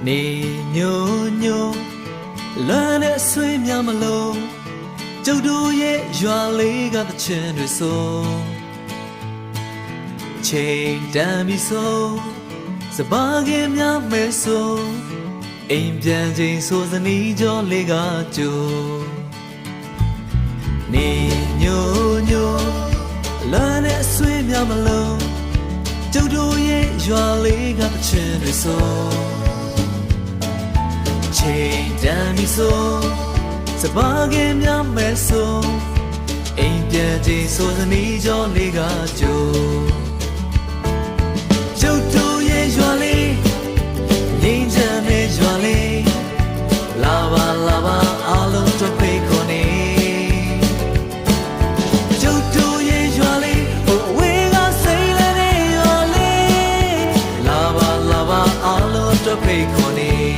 နေညိုညိုလွမ်းတဲ့ဆွေးများမလို့ကျုပ်တို့ရဲ့ရွာလေးကသချင်းတွေဆိုချိန်တန်ပြီဆိုစပါးကင်းများမဲဆိုအိမ်ပြန်ချိန်ဆိုစနီးကြောလေးကကြိုနေညိုညိုလွမ်းတဲ့ဆွေးများမလို့ကျုပ်တို့ရဲ့ရွာလေးကသချင်းတွေဆိုချိန်တန်ပြီဆိုစပါးကင်းများမဲဆိုအိမ်ပြန်ချိန်ဆိုစနီးကြောလေးကကြိုကျုပ်တို့ရဲ့ရွာလေးငြိမ်းချမ်းတဲ့ရွာလေးလာပါလာပါအားလုံးတို့ဖိတ်ခေါ်နေကျုပ်တို့ရဲ့ရွာလေးဟိုဝေးကစိတ်လည်းတဲ့ရွာလေးလာပါလာပါအားလုံးတို့ဖိတ်ခေါ်နေ